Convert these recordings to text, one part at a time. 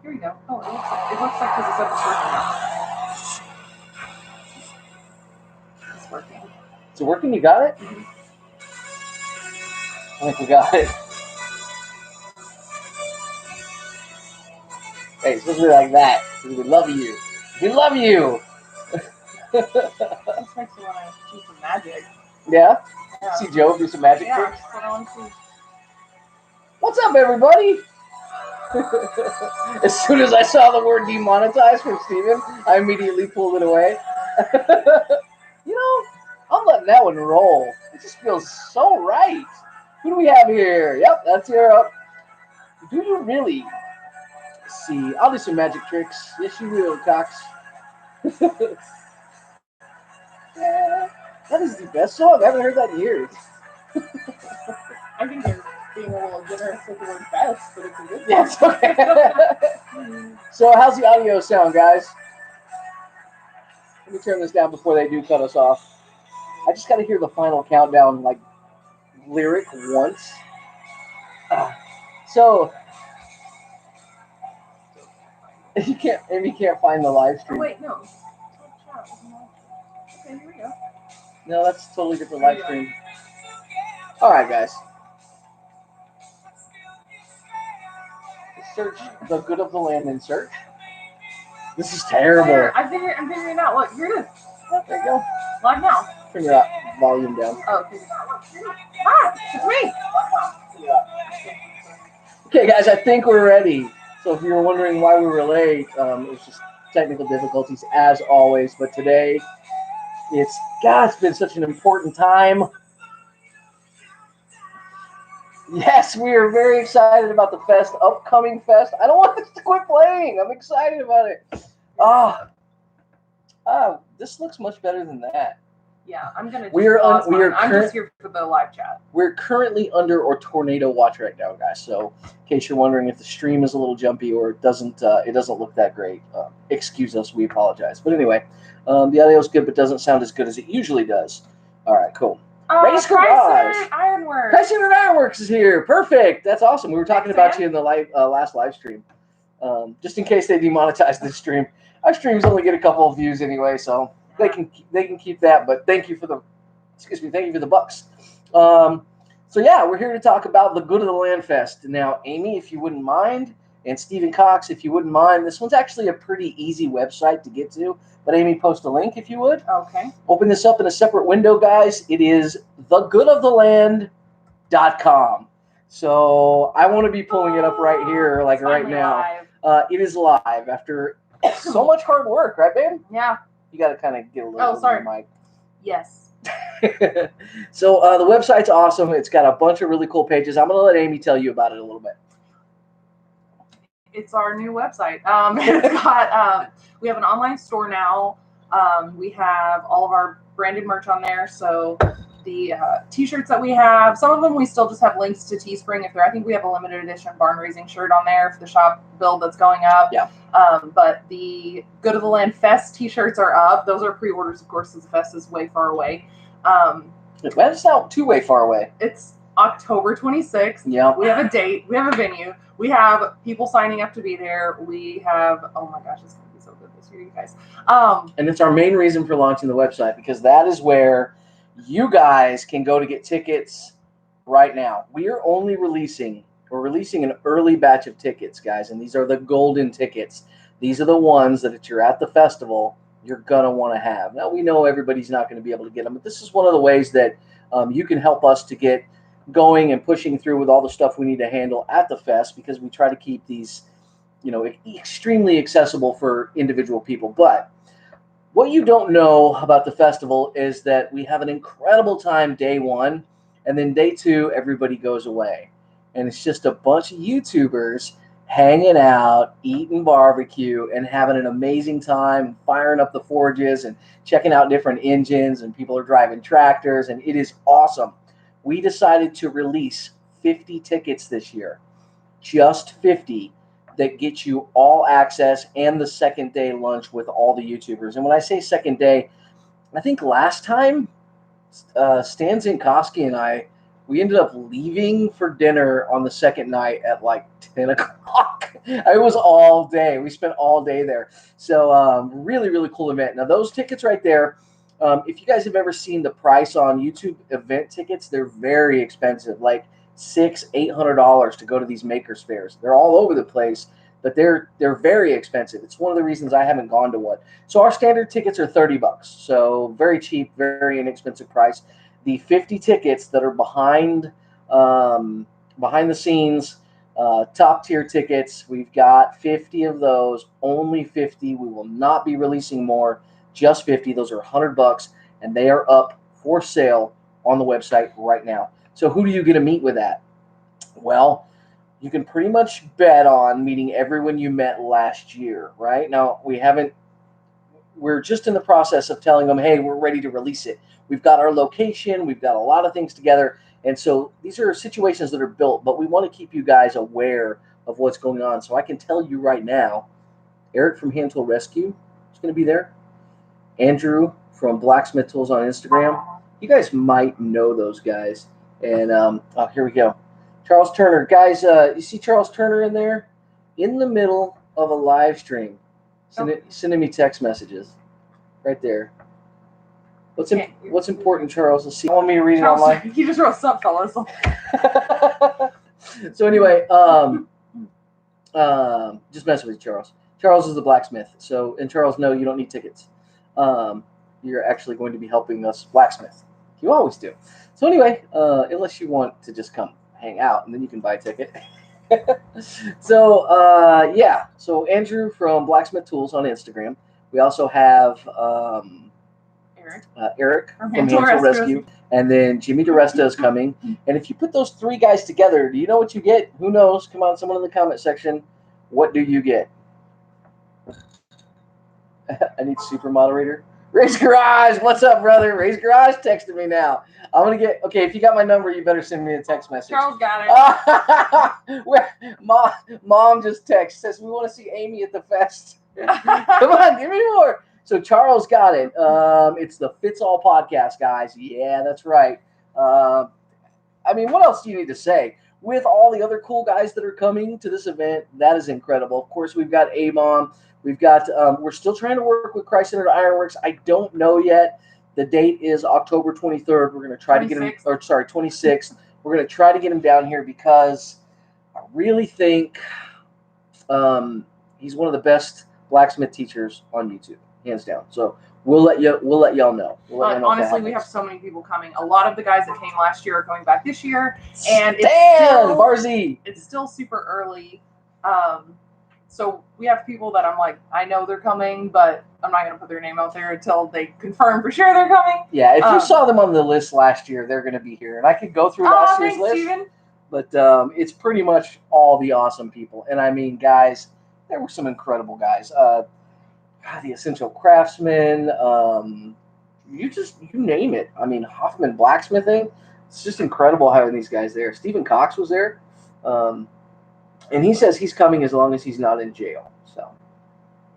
Here we go. Oh, it looks like because it's working now. It's working. Is it working? You got it? Mm-hmm. I think we got it. Hey, it's supposed to be like that. We love you. We love you. This makes me want to do some magic. Yeah? Yeah. See Joe do some magic tricks? That's what I want to see. What's up, everybody? As soon as I saw the word demonetized from Steven, I immediately pulled it away. You know, I'm letting that one roll. It just feels so right. Who do we have here? Yep, that's your up. Do you really? Let's see, I'll do some magic tricks. Yes, you will, Cox. Yeah, that is the best song. I haven't heard that in years. I think you're being a little generous with the word best, but it's a good Yeah, it's okay. So, how's the audio sound, guys? Let me turn this down before they do cut us off. I just got to hear the final countdown, like, lyric once. So, if you can't find the live stream. Oh, wait, no. Okay, here we go. No, that's a totally different live stream. All right, guys. Search the good of the land and search. This is terrible. I'm figuring out. Look, here it is. Oh, there you go. Live now. Turn your volume down. Oh, okay. Ah, it's me. Okay, guys, I think we're ready. So if you were wondering why we were late, it was just technical difficulties as always. But today, it's been such an important time. Yes, we are very excited about the upcoming fest. I don't want this to quit playing. I'm excited about it. This looks much better than that. Yeah, I'm gonna. I'm just here for the live chat. We're currently under a tornado watch right now, guys. So, in case you're wondering if the stream is a little jumpy or it doesn't look that great, excuse us. We apologize. But anyway, the audio is good, but doesn't sound as good as it usually does. All right, cool. Race Garage. Ironworks. Tyson Ironworks is here. Perfect. That's awesome. We were talking about you in the last live stream. Just in case they demonetize this stream. Our streams only get a couple of views anyway, so they can keep that. But thank you for the bucks. So yeah, we're here to talk about the Good of the Land Fest. Now, Amy, if you wouldn't mind, and Stephen Cox, if you wouldn't mind, this one's actually a pretty easy website to get to. But Amy, post a link if you would. Okay. Open this up in a separate window, guys. It is thegoodoftheland.com. So I want to be pulling it up right here, like right now. It is live after so much hard work, right, babe? Yeah. You got to kind of get a little bit of the mic. Yes. So the website's awesome. It's got a bunch of really cool pages. I'm going to let Amy tell you about it a little bit. It's our new website. It's got we have an online store now. We have all of our branded merch on there. So the t-shirts that we have, some of them we still just have links to Teespring. I think we have a limited edition barn raising shirt on there for the shop build that's going up. Yeah. But the Good of the Land Fest t-shirts are up. Those are pre-orders, of course, because the fest is way far away. It's not too way far away. It's October 26th. Yeah. We have a date. We have a venue. We have people signing up to be there. We have, oh my gosh, it's going to be so good this year, you guys. And it's our main reason for launching the website, because that is where you guys can go to get tickets right now. We're releasing an early batch of tickets, guys, and these are the golden tickets. These are the ones that if you're at the festival, you're going to want to have. Now, we know everybody's not going to be able to get them, but this is one of the ways that you can help us to get going and pushing through with all the stuff we need to handle at the fest, because we try to keep these, extremely accessible for individual people. But what you don't know about the festival is that we have an incredible time day one, and then day two, everybody goes away. And it's just a bunch of YouTubers hanging out, eating barbecue, and having an amazing time, firing up the forges and checking out different engines, and people are driving tractors, and it is awesome. We decided to release 50 tickets this year, just 50, that get you all access and the second day lunch with all the YouTubers. And when I say second day, I think last time, Stan Zinkoski and I, we ended up leaving for dinner on the second night at like 10 o'clock. It was all day. We spent all day there. So really, really cool event. Now those tickets right there, if you guys have ever seen the price on YouTube event tickets, they're very expensive, like $600-800 to go to these makers fairs. They're all over the place, but they're very expensive. It's one of the reasons I haven't gone to one. So our standard tickets are $30, so very cheap, very inexpensive price. The 50 tickets that are behind the scenes, top tier tickets, we've got 50 of those, only 50. We will not be releasing more, just 50. Those are $100, and they are up for sale on the website right now. So who do you get to meet with that? Well, you can pretty much bet on meeting everyone you met last year, right? Now, we're just in the process of telling them, hey, we're ready to release it. We've got our location, we've got a lot of things together. And so these are situations that are built, but we want to keep you guys aware of what's going on. So I can tell you right now, Eric from Hand Tool Rescue is going to be there. Andrew from Blacksmith Tools on Instagram. You guys might know those guys. And here we go. Charles Turner. Guys, you see Charles Turner in there? In the middle of a live stream. Sending me text messages. Right there. What's important, Charles? Let's see. You want me to read it online? You just wrote "Sup, fellas." So anyway, just mess with Charles. Charles is the blacksmith. So, and Charles, no, you don't need tickets. You're actually going to be helping us blacksmith. You always do. So anyway, unless you want to just come hang out, and then you can buy a ticket. So yeah. So Andrew from Blacksmith Tools on Instagram. We also have Eric from Hand Tool Rescue, and then Jimmy DeResta is coming. And if you put those three guys together, do you know what you get? Who knows? Come on, someone in the comment section. What do you get? I need super moderator. Ray's Garage, what's up, brother? Ray's Garage texted me now. I'm gonna get if you got my number, you better send me a text message. Charles got it. Mom just says we want to see Amy at the fest. Come on, give me more. So Charles got it. It's the Fits All podcast, guys. Yeah, that's right. I mean, what else do you need to say? With all the other cool guys that are coming to this event, that is incredible. Of course, we've got Avon. We've got. We're still trying to work with Christ-Centered Ironworks. I don't know yet. The date is October 23rd. We're going to try to get him. Or sorry, 26th. We're going to try to get him down here because I really think he's one of the best blacksmith teachers on YouTube, hands down. So we'll let y'all know. Honestly, we have so many people coming. A lot of the guys that came last year are coming back this year, and it's still super early. So we have people that I'm like, I know they're coming, but I'm not going to put their name out there until they confirm for sure they're coming. Yeah, if you saw them on the list last year, they're going to be here. And I could go through last year's list, Steven. But it's pretty much all the awesome people. And I mean, guys, there were some incredible guys. The Essential Craftsman, you name it. I mean, Hoffman Blacksmithing. It's just incredible having these guys there. Stephen Cox was there. And he says he's coming as long as he's not in jail. So,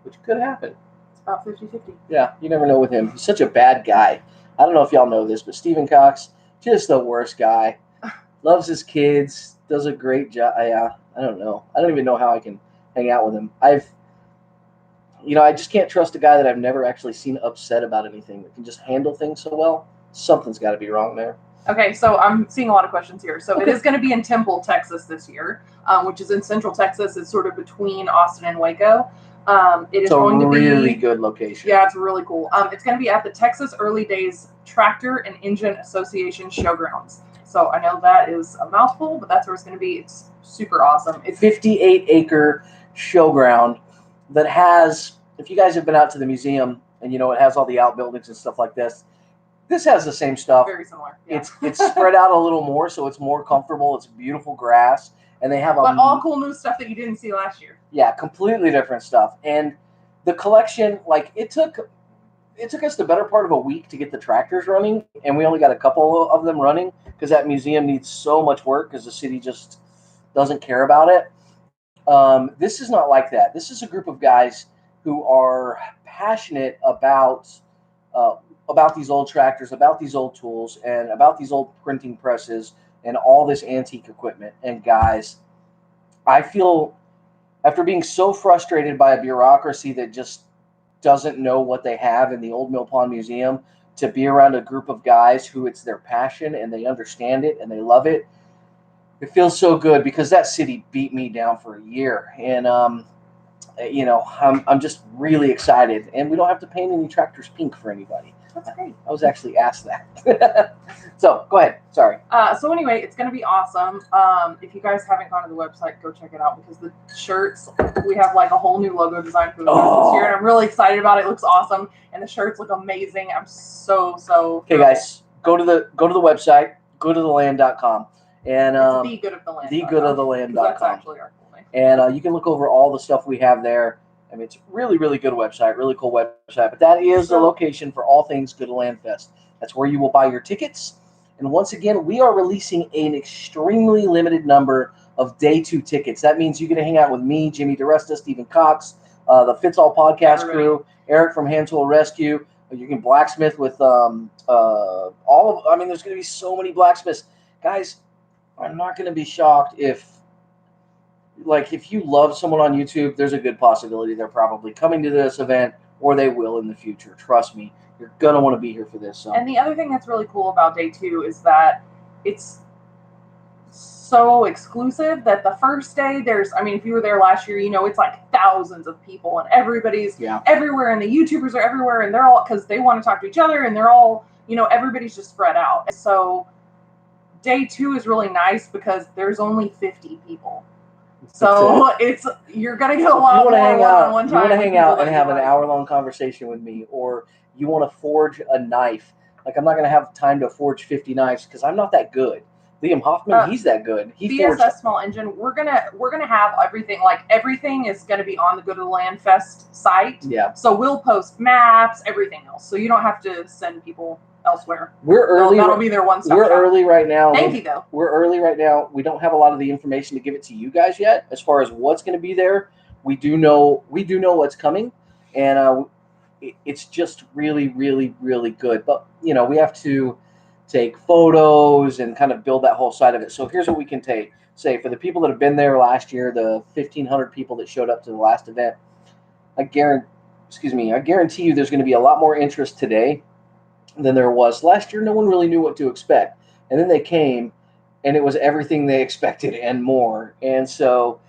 which could happen. It's about 50-50. Yeah, you never know with him. He's such a bad guy. I don't know if y'all know this, but Stephen Cox, just the worst guy. Loves his kids. Does a great job. Yeah, I don't know. I don't even know how I can hang out with him. I just can't trust a guy that I've never actually seen upset about anything, that can just handle things so well. Something's got to be wrong there. Okay, so I'm seeing a lot of questions here. So It is going to be in Temple, Texas this year, which is in Central Texas. It's sort of between Austin and Waco. It is going to be a really good location. Yeah, it's really cool. It's going to be at the Texas Early Days Tractor and Engine Association Showgrounds. So I know that is a mouthful, but that's where it's going to be. It's super awesome. It's 58-acre showground that has, if you guys have been out to the museum and it has all the outbuildings and stuff like this, this has the same stuff. Very similar. Yeah. It's spread out a little more, so it's more comfortable. It's beautiful grass, and they have all cool new stuff that you didn't see last year. Yeah, completely different stuff. And the collection, it took us the better part of a week to get the tractors running, and we only got a couple of them running because that museum needs so much work because the city just doesn't care about it. This is not like that. This is a group of guys who are passionate about these old tractors, about these old tools, and about these old printing presses and all this antique equipment. And guys, I feel after being so frustrated by a bureaucracy that just doesn't know what they have in the Old Mill Pond Museum, to be around a group of guys who it's their passion and they understand it and they love it. It feels so good because that city beat me down for a year. And, I'm just really excited. And we don't have to paint any tractors pink for anybody. That's great. I was actually asked that. So go ahead. Sorry. So anyway, it's going to be awesome. If you guys haven't gone to the website, go check it out because the shirts, we have like a whole new logo design for the booth this year, and I'm really excited about it. It looks awesome, and the shirts look amazing. I'm so okay, guys. Go to the website. Go to theland.com and it's thegoodoftheland. Thegoodoftheland.com. That's actually our full name. And you can look over all the stuff we have there. I mean, it's really, really good website, really cool website. But that is the location for all things Good of Land Fest. That's where you will buy your tickets. And once again, we are releasing an extremely limited number of day 2 tickets. That means you get to hang out with me, Jimmy DeResta, Stephen Cox, the Fits All podcast crew, Eric from Hand Tool Rescue. You can blacksmith with there's going to be so many blacksmiths. Guys, I'm not going to be shocked if you love someone on YouTube, there's a good possibility they're probably coming to this event or they will in the future. Trust me, you're going to want to be here for this. So. And the other thing that's really cool about day 2 is that it's so exclusive that the first day if you were there last year, it's like thousands of people and everybody's everywhere and the YouTubers are everywhere and they're all, because they want to talk to each other and they're all, everybody's just spread out. So day 2 is really nice because there's only 50 people. So you're gonna get a lot more one-on-one time. You want to hang out and have an hour-long conversation with me, or you want to forge a knife. Like, I'm not gonna have time to forge 50 knives because I'm not that good. Liam Hoffman, he's that good. BSS Small Engine. We're gonna have everything. Like, everything is gonna be on the Good of the Land Fest site. Yeah. So we'll post maps, everything else. So you don't have to send people elsewhere. We're early. That'll be their one-stop We're shop. early right now. Thank you, though. We're early right now. We don't have a lot of the information to give it to you guys yet. As far as what's going to be there, we do know what's coming, and it's just really, really, really good. But we have to take photos and kind of build that whole side of it. So here's what we can say for the people that have been there last year, the 1,500 people that showed up to the last event. I guarantee you, there's going to be a lot more interest today than there was last year. No one really knew what to expect, and then they came and it was everything they expected and more. And so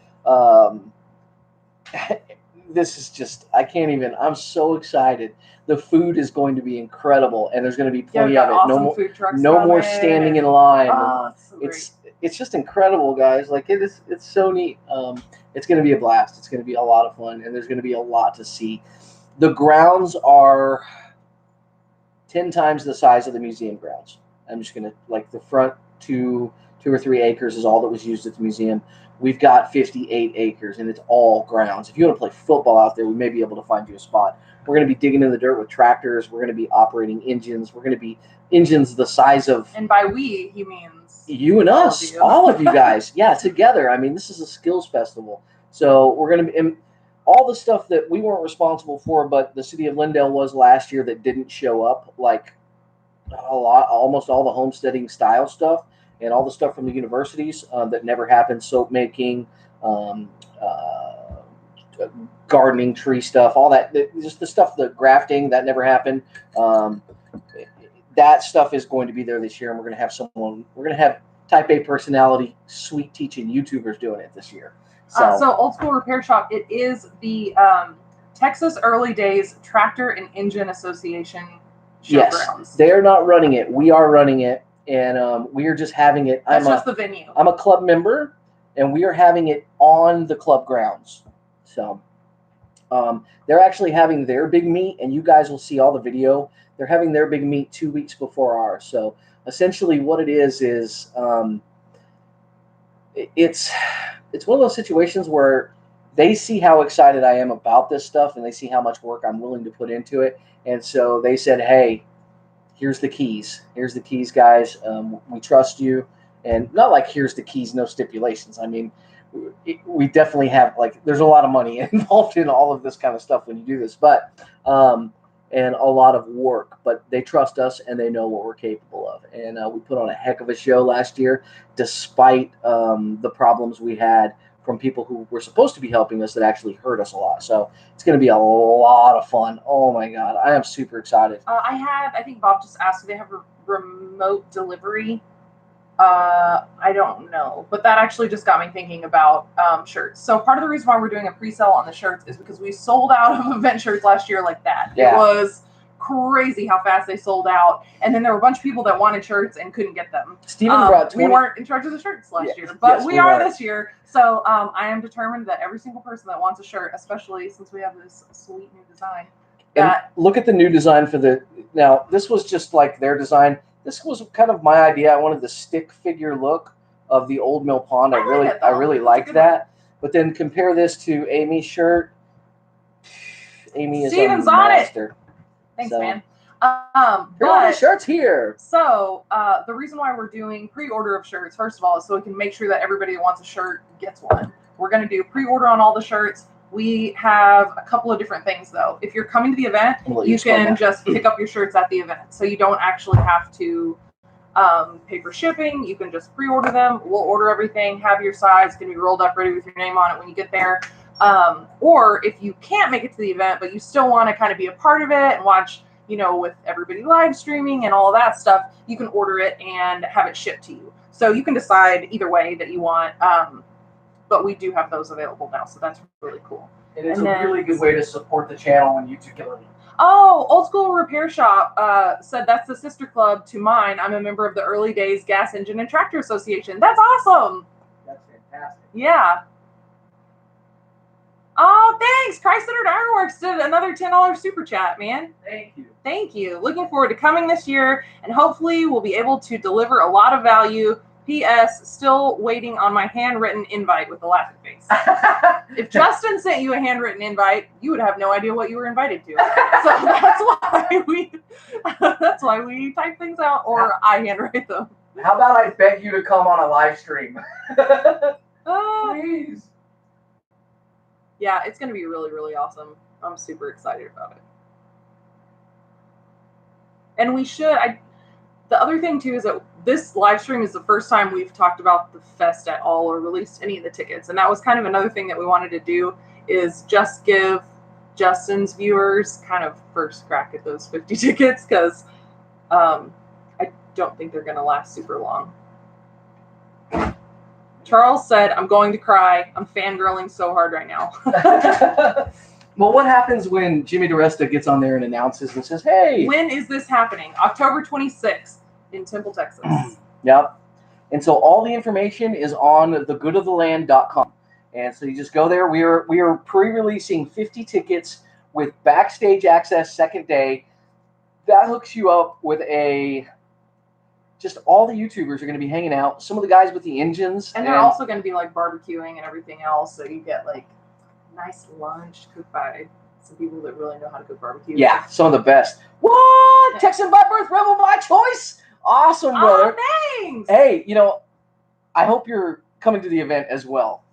this is just, I'm so excited. The food is going to be incredible, and there's going to be plenty of it. Awesome no more standing in line. It's it's just incredible, guys. Like, it's so neat. It's going to be a blast. It's going to be a lot of fun, and there's going to be a lot to see. The grounds are 10 times the size of the museum grounds. I'm just going to, the front 2 or 3 acres is all that was used at the museum. We've got 58 acres, and it's all grounds. If you want to play football out there, we may be able to find you a spot. We're going to be digging in the dirt with tractors. We're going to be operating engines. We're going to be engines the size of... And by we, he means... You and us. All of you guys. Yeah, together. I mean, this is a skills festival. So we're going to be... all the stuff that we weren't responsible for, but the city of Lindale was last year that didn't show up, like almost all the homesteading style stuff and all the stuff from the universities that never happened, soap making, gardening, tree stuff, all that, just the stuff, the grafting, that never happened. That stuff is going to be there this year, and we're going to have type A personality, sweet teaching YouTubers doing it this year. So Old School Repair Shop, it is the Texas Early Days Tractor and Engine Association showgrounds. Yes, they're not running it. We are running it, and we are just having it. That's just the venue. I'm a club member, and we are having it on the club grounds. So they're actually having their big meet, and you guys will see all the video. They're having their big meet 2 weeks before ours. So essentially what it is it's one of those situations where they see how excited I am about this stuff, and they see how much work I'm willing to put into it. And so they said, hey, here's the keys. Here's the keys, guys. We trust you. And not like, here's the keys, no stipulations. I mean, we definitely have, there's a lot of money involved in all of this kind of stuff when you do this, but and a lot of work, but they trust us and they know what we're capable of. And we put on a heck of a show last year, despite the problems we had from people who were supposed to be helping us that actually hurt us a lot. So it's going to be a lot of fun. Oh my God, I am super excited. I think Bob just asked if they have remote delivery. I don't know, but that actually just got me thinking about shirts. So part of the reason why we're doing a pre-sale on the shirts is because we sold out of event shirts last year like that. Yeah. It was crazy how fast they sold out, and then there were a bunch of people that wanted shirts and couldn't get them. Steven brought 20. We weren't in charge of the shirts last year, but we are this year. So I am determined that every single person that wants a shirt, especially since we have this sweet new design. Look at the new design for the. Now this was just like their design. This was kind of my idea. I wanted the stick figure look of the old Mill Pond. I really liked that. But then compare this to Amy's shirt. Amy is a master. Thanks, man. The shirt's here. So the reason why we're doing pre-order of shirts, first of all, is so we can make sure that everybody that wants a shirt gets one. We're going to do pre-order on all the shirts. We have a couple of different things, though. If you're coming to the event, you can just pick up your shirts at the event. So you don't actually have to pay for shipping. You can just pre-order them. We'll order everything, have your size. It's going to be rolled up ready with your name on it when you get there. Or if you can't make it to the event, but you still want to kind of be a part of it and watch, with everybody live streaming and all of that stuff, you can order it and have it shipped to you. So you can decide either way that you want. But we do have those available now, so that's really cool. It is a really good way to support the channel when YouTube killing it. Oh, Old School Repair Shop said that's the sister club to mine. I'm a member of the Early Days Gas Engine and Tractor Association. That's awesome. That's fantastic. Yeah. Oh, thanks. Christ-Centered Ironworks did another $10 super chat, man. Thank you. Thank you. Looking forward to coming this year, and hopefully we'll be able to deliver a lot of value. P.S. Still waiting on my handwritten invite with a laughing face. If Justin sent you a handwritten invite, you would have no idea what you were invited to. So that's why we type things out, or I handwrite them. How about I beg you to come on a live stream? Please. Yeah, it's going to be really, really awesome. I'm super excited about it. And we should. The other thing, too, is that this live stream is the first time we've talked about the fest at all or released any of the tickets. And that was kind of another thing that we wanted to do, is just give Justin's viewers kind of first crack at those 50 tickets, because I don't think they're going to last super long. Charles said, I'm going to cry. I'm fangirling so hard right now. Well, what happens when Jimmy DiResta gets on there and announces and says, hey. When is this happening? October 26th in Temple, Texas. Yep. And so all the information is on thegoodoftheland.com. And so you just go there. We are pre-releasing 50 tickets with backstage access second day. That hooks you up with just all the YouTubers are going to be hanging out. Some of the guys with the engines. And they're also going to be like barbecuing and everything else. So you get like nice lunch cooked by some people that really know how to cook barbecue. Yeah, some of the best. What? Texan by birth, rebel by choice. Awesome, brother. Oh, thanks. Hey, I hope you're coming to the event as well.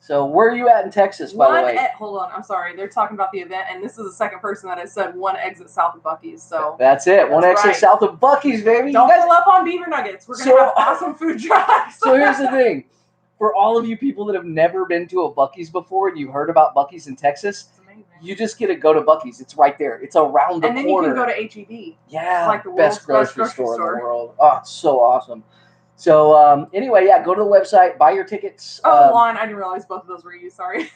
So where are you at in Texas, by the way? Hold on. I'm sorry. They're talking about the event, and this is the second person that has said one exit south of Buc-ee's. So that's it. One exit south of Buc-ee's, baby. Don't fill up on beaver nuggets. We're going to have awesome food trucks. So here's the thing. For all of you people that have never been to a Buc-ee's before and you heard about Buc-ee's in Texas, you just get to go to Buc-ee's. It's right there. It's around the corner. And then you can go to H-E-B. Yeah, it's like the best grocery store in the world. Oh, it's so awesome. So anyway, yeah, go to the website, buy your tickets. Lon, I didn't realize both of those were you. Sorry.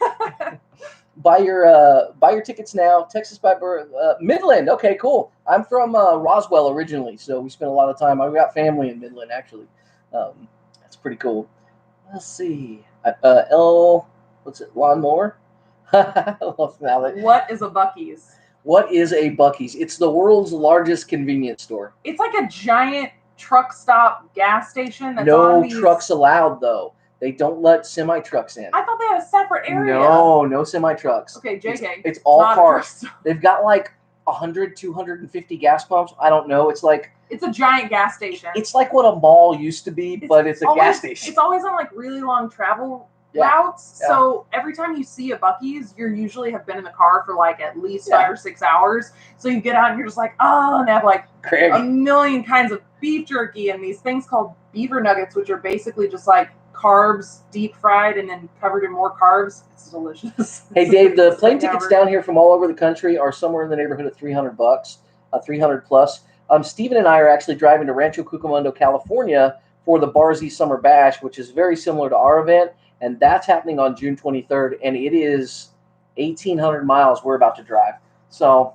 buy your tickets now. Texas by birth, Midland. Okay, cool. I'm from Roswell originally, so we spent a lot of time. I've got family in Midland actually. That's pretty cool. Let's see. What's it? Lawnmower. What is a Buc-ee's? What is a Buc-ee's? It's the world's largest convenience store. It's like a giant truck stop gas station. That's no trucks allowed, though. They don't let semi trucks in. I thought they had a separate area. No semi trucks. Okay, JK. It's all cars. They've got like 100, 250 gas pumps. I don't know. It's a giant gas station. It's like what a mall used to be, but it's a gas station. It's always on like really long travel routes. Yeah. So every time you see a Buc-ee's, you usually have been in the car for like at least 5 or 6 hours. So you get out and you're just like, oh, and they have like a million kinds of beef jerky and these things called beaver nuggets, which are basically just like carbs, deep fried, and then covered in more carbs. It's delicious. Hey, Dave, the plane Never. tickets down here from all over the country are somewhere in the neighborhood of $300, 300 plus. Steven and I are actually driving to Rancho Cucamonga, California for the Barzy Summer Bash, which is very similar to our event, and that's happening on June 23rd, and it is 1,800 miles we're about to drive. So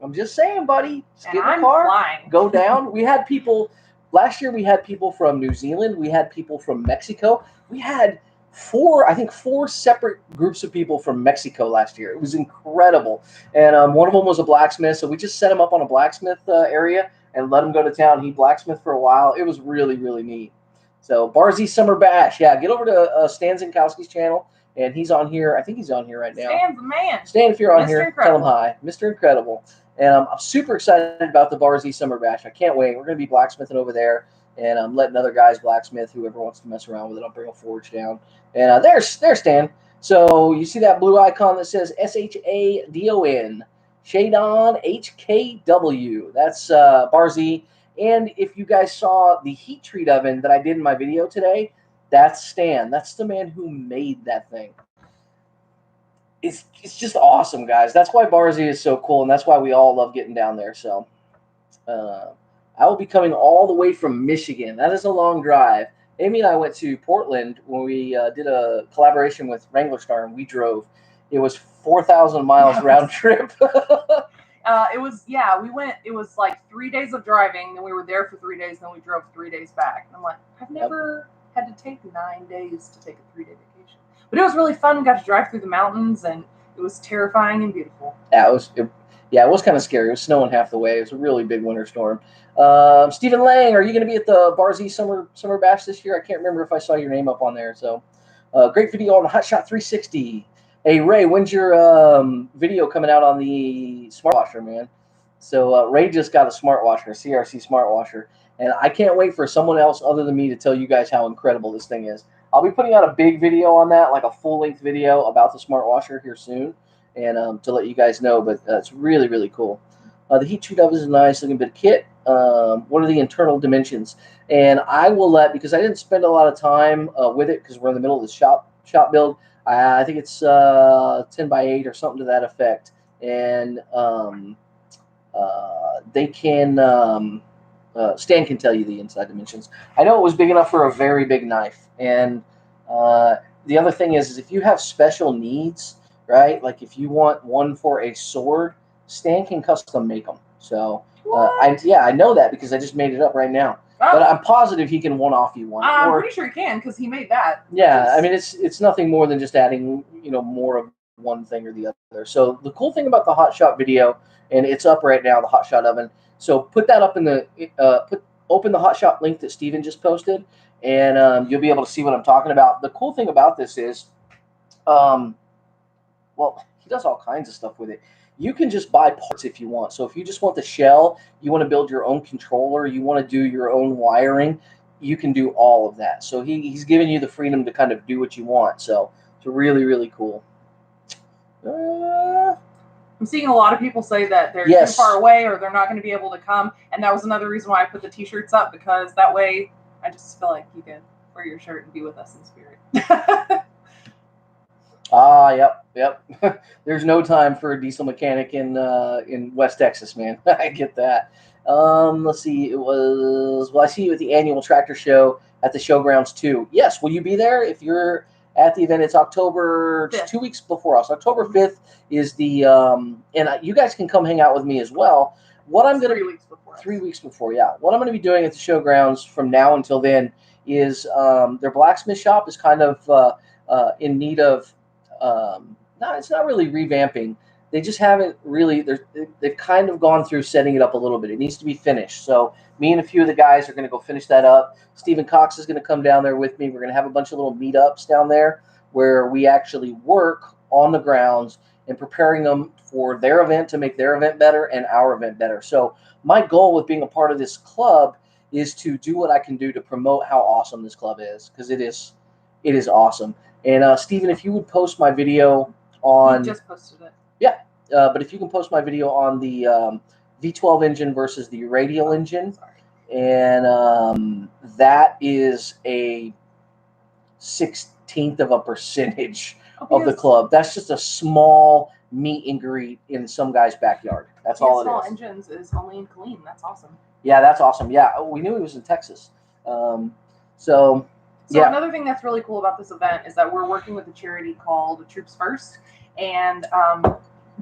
I'm just saying, buddy, just get in the car, flying. go down. We had people last year. We had people from New Zealand. We had people from Mexico. We had four separate groups of people from Mexico last year. It was incredible. And one of them was a blacksmith, so we just set him up on a blacksmith area and let him go to town. He blacksmithed for a while. It was really, really neat. So Barzy Summer Bash, yeah, get over to Stan Zinkowski's channel, and he's on here. I think he's on here right now. Stan's the man. Stan, if you're on Mr. here, Incredible. tell him hi. Mr. Incredible. And I'm super excited about the Barzy Summer Bash. I can't wait. We're going to be blacksmithing over there, and I'm letting other guys blacksmith, whoever wants to mess around with it. I'll bring a forge down. And there's Stan. So you see that blue icon that says SHADON, Shadon HKW. That's Barzy. And if you guys saw the heat treat oven that I did in my video today, that's Stan. That's the man who made that thing. It's just awesome, guys. That's why Barzy is so cool, and that's why we all love getting down there. So I will be coming all the way from Michigan. That is a long drive. Amy and I went to Portland when we did a collaboration with Wrangler Star, and we drove. It was 4,000 miles round trip. We went, it was like 3 days of driving, then we were there for 3 days, then we drove 3 days back. And I'm like, I've never had to take 9 days to take a 3-day vacation. But it was really fun. We got to drive through the mountains, and it was terrifying and beautiful. Yeah, it was kind of scary. It was snowing half the way. It was a really big winter storm. Stephen Lang, are you going to be at the Barzy Summer Bash this year? I can't remember if I saw your name up on there. So great video on the Hotshot 360. Hey, Ray, when's your video coming out on the smart washer, man? So Ray just got a smart washer, a CRC smart washer, and I can't wait for someone else other than me to tell you guys how incredible this thing is. I'll be putting out a big video on that, like a full-length video about the smart washer here soon, and to let you guys know, but it's really, really cool. The heat treat oven is a nice looking bit of kit. What are the internal dimensions? And I will because I didn't spend a lot of time with it because we're in the middle of the shop build. I think it's 10 by 8 or something to that effect. And they can, Stan can tell you the inside dimensions. I know it was big enough for a very big knife. And the other thing is if you have special needs, right? Like if you want one for a sword, Stan can custom make them. So I know that because I just made it up right now. Oh. But I'm positive he can one-off you one. I'm pretty sure he can because he made that. Yeah, I mean it's nothing more than just adding more of one thing or the other. So the cool thing about the Hotshot video, and it's up right now, the Hotshot oven. So put that up in the open the Hotshot link that Steven just posted, and you'll be able to see what I'm talking about. The cool thing about this is, well, he does all kinds of stuff with it. You can just buy parts if you want. So if you just want the shell, you want to build your own controller, you want to do your own wiring, you can do all of that. So he's giving you the freedom to kind of do what you want. So it's really, really cool. I'm seeing a lot of people say that they're too far away or they're not going to be able to come. And that was another reason why I put the t-shirts up, because that way I just feel like you can wear your shirt and be with us in spirit. Yep. There's no time for a diesel mechanic in West Texas, man. I get that. Let's see. I see you at the annual tractor show at the showgrounds too. Yes, will you be there? If you're at the event, it's October 5th. 2 weeks before us. October 5th is the and you guys can come hang out with me as well. What I'm gonna 3 weeks before. 3 weeks before, yeah. What I'm gonna be doing at the showgrounds from now until then is their blacksmith shop is kind of in need of. It's not really revamping. They just haven't really. They've kind of gone through setting it up a little bit. It needs to be finished. So me and a few of the guys are going to go finish that up. Stephen Cox is going to come down there with me. We're going to have a bunch of little meetups down there where we actually work on the grounds and preparing them for their event to make their event better and our event better. So my goal with being a part of this club is to do what I can do to promote how awesome this club is, because it is awesome. And Stephen, if you would post my video on... You just posted it. Yeah, but if you can post my video on the V12 engine versus the radial engine, and that is a 1/16 of a percentage Oh, of the because club. That's just a small meet and greet in some guy's backyard. That's all Small it is. Engines is only in Killeen. That's awesome. Yeah, that's awesome. Yeah, we knew he was in Texas. So yeah. Another thing that's really cool about this event is that we're working with a charity called Troops First, and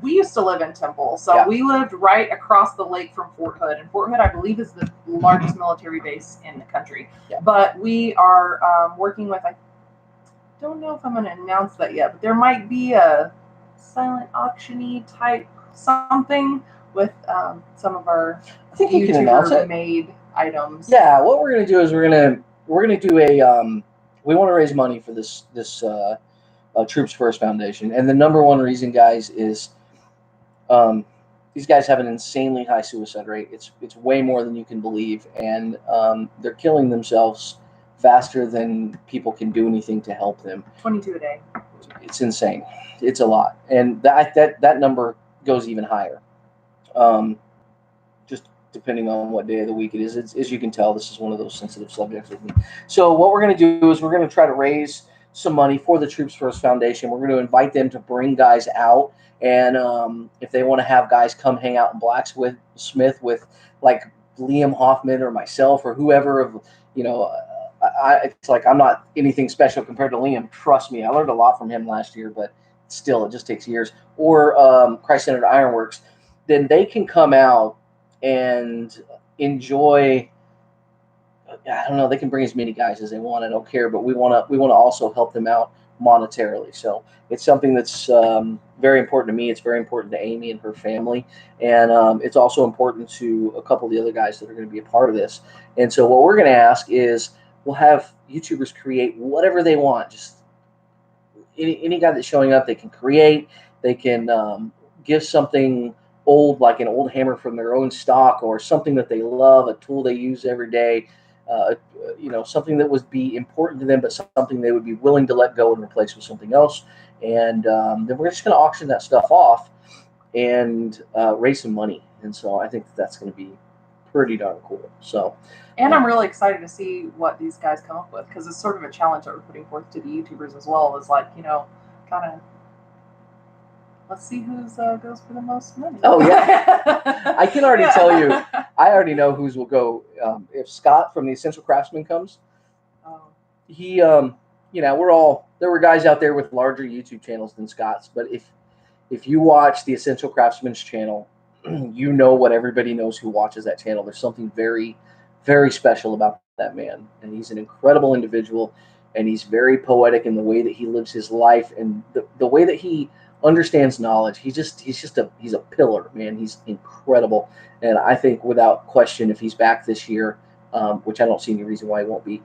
we used to live in Temple, so we lived right across the lake from Fort Hood, and Fort Hood, I believe, is the largest military base in the country. Yeah. But we are working with, I don't know if I'm going to announce that yet, but there might be a silent auction-y type something with some of our I think you can announce it. made items. Yeah, what we're gonna do is we're gonna do a we want to raise money for this Troops First Foundation, and the number one reason, guys, is these guys have an insanely high suicide rate. It's way more than you can believe, and they're killing themselves faster than people can do anything to help them. 22 a day. It's insane. It's a lot, and that number goes even higher. Just depending on what day of the week it is. As you can tell, this is one of those sensitive subjects with me. So what we're going to do is we're going to try to raise some money for the Troops First Foundation. We're going to invite them to bring guys out, and if they want to have guys come hang out in Blacksmith with like Liam Hoffman or myself or whoever, it's like I'm not anything special compared to Liam. Trust me, I learned a lot from him last year, but still, it just takes years. Or Christ-Centered Ironworks, then they can come out and enjoy. I don't know. They can bring as many guys as they want. I don't care, but we want to also help them out monetarily. So it's something that's very important to me. It's very important to Amy and her family, and it's also important to a couple of the other guys that are going to be a part of this. And so what we're going to ask is we'll have YouTubers create whatever they want. Just any guy that's showing up, they can create. They can give something old, like an old hammer from their own stock, or something that they love, a tool they use every day. Something that would be important to them, but something they would be willing to let go and replace with something else. And then we're just going to auction that stuff off and raise some money. And so I think that's going to be pretty darn cool. So, and I'm really excited to see what these guys come up with, because it's sort of a challenge that we're putting forth to the YouTubers as well. Is like, kind of, let's see who's goes for the most money. Oh yeah, I can already tell you. I already know whose will go. If Scott from the Essential Craftsman comes, he, there were guys out there with larger YouTube channels than Scott's, but if you watch the Essential Craftsman's channel, you know what everybody knows who watches that channel. There's something very, very special about that man, and he's an incredible individual, and he's very poetic in the way that he lives his life and the way that he understands knowledge. He's a pillar, man. He's incredible, and I think without question, if he's back this year, which I don't see any reason why he won't be,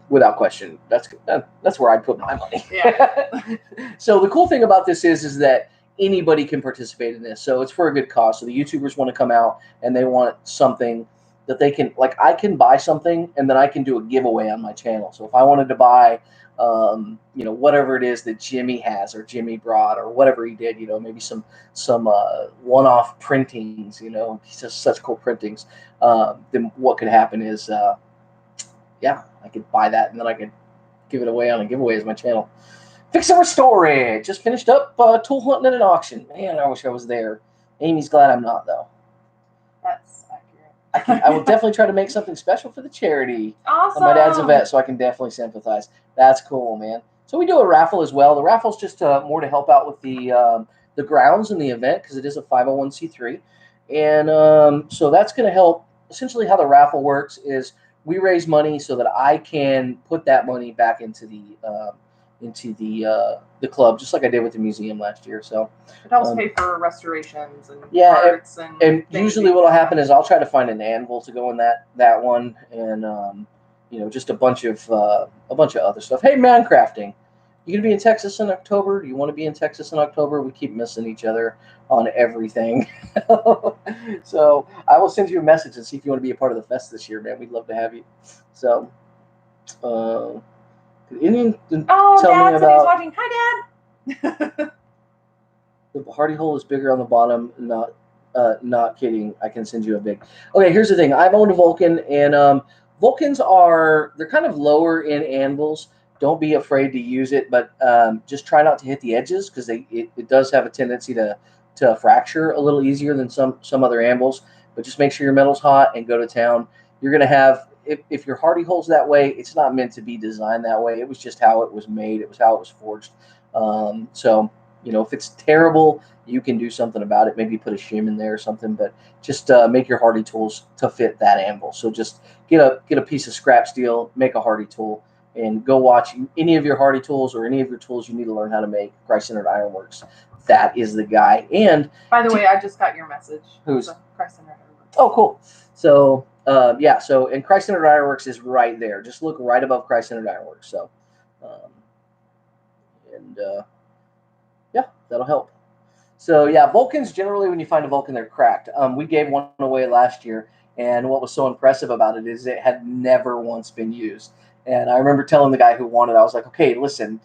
without question, that's where I'd put my money. Yeah. So the cool thing about this is that anybody can participate in this. So it's for a good cause. So the YouTubers want to come out and they want something that they can, like, I can buy something and then I can do a giveaway on my channel. So if I wanted to buy, whatever it is that Jimmy has, or Jimmy brought, or whatever he did, maybe some one-off printings, he does such cool printings. Then what could happen is, I could buy that and then I could give it away on a giveaway as my channel. Fix and Restore It. Just finished up tool hunting at an auction. Man, I wish I was there. Amy's glad I'm not, though. That's accurate. I will definitely try to make something special for the charity. Awesome. My dad's a vet, so I can definitely sympathize. That's cool, man. So we do a raffle as well. The raffle's just more to help out with the grounds in the event, because it is a 501c3. And so that's going to help. Essentially how the raffle works is we raise money so that I can put that money back into the club, just like I did with the museum last year. So it helps pay for restorations and parts and usually what'll happen is I'll try to find an anvil to go in that one, and just a bunch of other stuff. Hey, Mancrafting, you gonna be in Texas in October? Do you want to be in Texas in October? We keep missing each other on everything. So I will send you a message and see if you want to be a part of the fest this year, man. We'd love to have you. So Indian tell Dad me said he's about watching. Hi, Dad. the hardy hole is bigger on the bottom. Not kidding. I can send you a big. Okay, here's the thing. I've owned a Vulcan, and Vulcans they're kind of lower in anvils, don't be afraid to use it, but just try not to hit the edges because it does have a tendency to fracture a little easier than some other anvils. But just make sure your metal's hot and go to town. You're going to have, if your Hardy hole's that way, it's not meant to be designed that way. It was just how it was made. It was how it was forged. So, if it's terrible, you can do something about it. Maybe put a shim in there or something, but just make your Hardy tools to fit that anvil. So just get a piece of scrap steel, make a Hardy tool, and go watch any of your Hardy tools or any of your tools you need to learn how to make. Christ-Centered Ironworks. That is the guy. And by the way, I just got your message. Who's? Christ-Centered Ironworks. Oh, cool. So, and Christ-Centered Ironworks is right there. Just look right above Christ-Centered Ironworks. So, that'll help. So, Vulcans, generally when you find a Vulcan, they're cracked. We gave one away last year, and what was so impressive about it is it had never once been used. And I remember telling the guy who won it, I was like, okay, listen,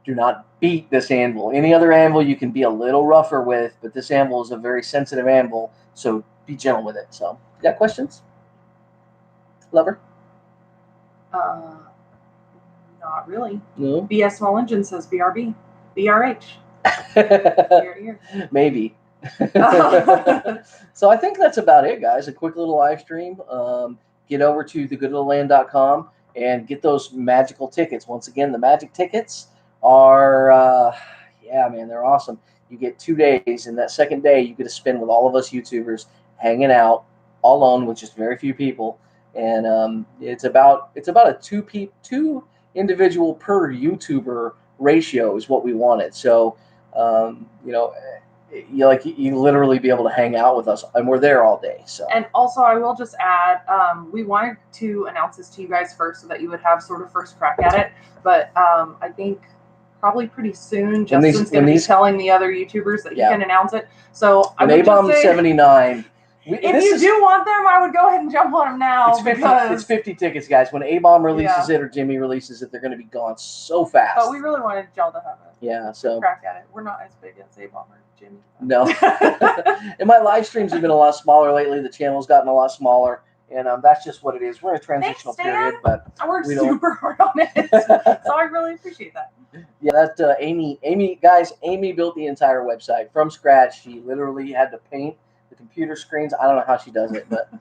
do not beat this anvil. Any other anvil you can be a little rougher with, but this anvil is a very sensitive anvil, so be gentle with it. So, you got questions? Lover? Not really. No? BS Small Engine says BRB. BRH. Ear. Maybe. So I think that's about it, guys. A quick little live stream. Get over to thegoodlittleland.com and get those magical tickets. Once again, the magic tickets are, they're awesome. You get 2 days, and that second day you get to spend with all of us YouTubers hanging out all alone with just very few people. And it's about a two individual per YouTuber ratio is what we wanted. So, you literally be able to hang out with us, and we're there all day. So, and also I will just add, we wanted to announce this to you guys first so that you would have sort of first crack at it. But I think probably pretty soon Justin's going to be telling the other YouTubers that he can announce it. So I would just say, 79. If you do want them, I would go ahead and jump on them now. It's 50 tickets, guys. When A-Bomb releases it or Jimmy releases it, they're going to be gone so fast. But we really wanted y'all to have it. Yeah, so crack at it. We're not as big as A-Bomb or Jimmy. No. And my live streams have been a lot smaller lately. The channel's gotten a lot smaller, and that's just what it is. We're in a transitional period, but I worked super hard on it, so I really appreciate that. Yeah, that Amy built the entire website from scratch. She literally had to paint the computer screens. I don't know how she does it, but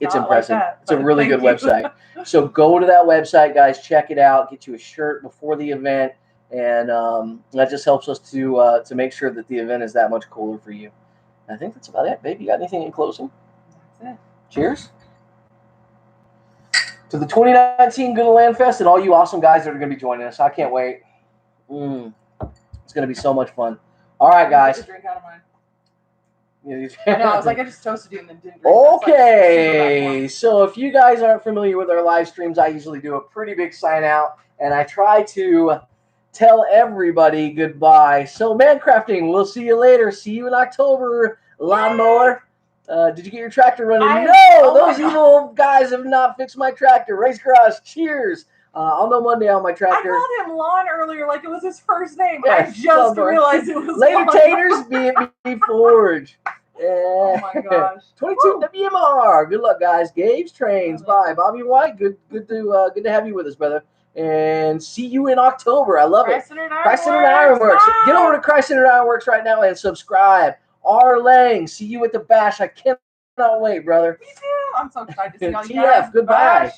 it's impressive. It's a really good website. So go to that website, guys. Check it out. Get you a shirt before the event, and that just helps us to make sure that the event is that much cooler for you. And I think that's about it, babe. You got anything in closing? That's it. Cheers to the 2019 Good Land Fest and all you awesome guys that are going to be joining us. I can't wait. It's going to be so much fun. All right, guys. Drink out of mine. I know, I was like, I just toasted you and then didn't drink. Okay, so if you guys aren't familiar with our live streams, I usually do a pretty big sign out, and I try to tell everybody goodbye. So, Mancrafting, we'll see you later. See you in October. Lawnmower. Did you get your tractor running? No, those evil guys have not fixed my tractor. Race Cross, cheers. I'll know Monday on my tractor. I called him Lon earlier like it was his first name. But I just realized it was Later Taters, B&B Forge. Oh my gosh. 22 WMR. Good luck, guys. Gabe's Trains. Bye. Bobby White. Good to have you with us, brother. And see you in October. I love it. Christ-Centered Ironworks. Get over to Christ-Centered Ironworks right now and subscribe. R. Lang. See you at the bash. I cannot wait, brother. Me too. I'm so excited to see y'all. TF. Goodbye.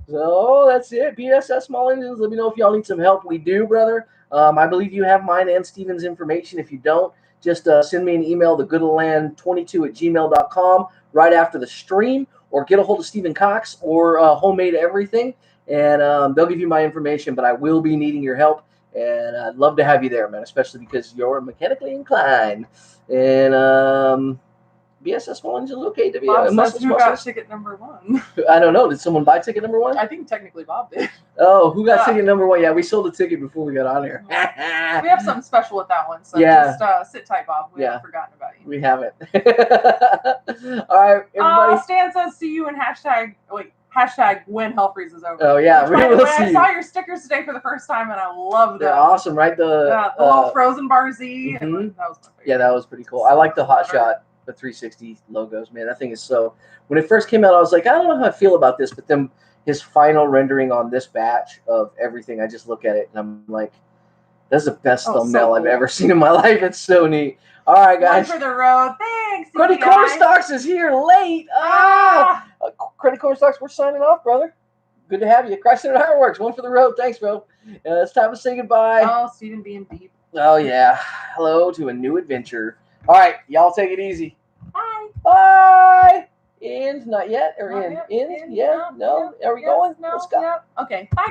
So that's it. BSS Small Engines. Let me know if y'all need some help. We do, brother. I believe you have mine and Steven's information. If you don't, just send me an email, thegoodland22@gmail.com right after the stream, or get a hold of Stephen Cox or Homemade Everything, and they'll give you my information, but I will be needing your help, and I'd love to have you there, man, especially because you're mechanically inclined. And BSS Small Engines, okay. Bob says who got ticket number 1? I don't know. Did someone buy ticket number 1? I think technically Bob did. Oh, who got ticket number 1? Yeah, we sold a ticket before we got on here. We have something special with that one, so just sit tight, Bob. We haven't forgotten about you. We haven't. All right, everybody. Stan says see you in hashtag when hell freezes over. Oh yeah, we will see. I saw your stickers today for the first time, and I love them. They're awesome, right? The little Frozen Bar Z. Mm-hmm. That was my favorite. Yeah, that was pretty cool. I like the Hot Shot. The 360 logos, man, that thing is so. When it first came out, I was like, I don't know how I feel about this, but then his final rendering on this batch of everything, I just look at it and I'm like, that's the best Oh, so thumbnail I've cool. ever seen in my life. It's so neat. All right, One guys. for the road. Thanks. Credit CPI. Cornstalks is here late. Credit Cornstalks, we're signing off, brother. Good to have you. Chrysler Ironworks, one for the road. Thanks, bro. It's time to say goodbye. Oh, Stephen being deep. Oh, yeah. Hello to a new adventure. All right, y'all take it easy. Bye. Bye. End? Not yet? Or Not end? yet. End? End. Yeah? No? Yep. Are we Yes. going? No. Let's go. Yep. Okay. Bye, guys.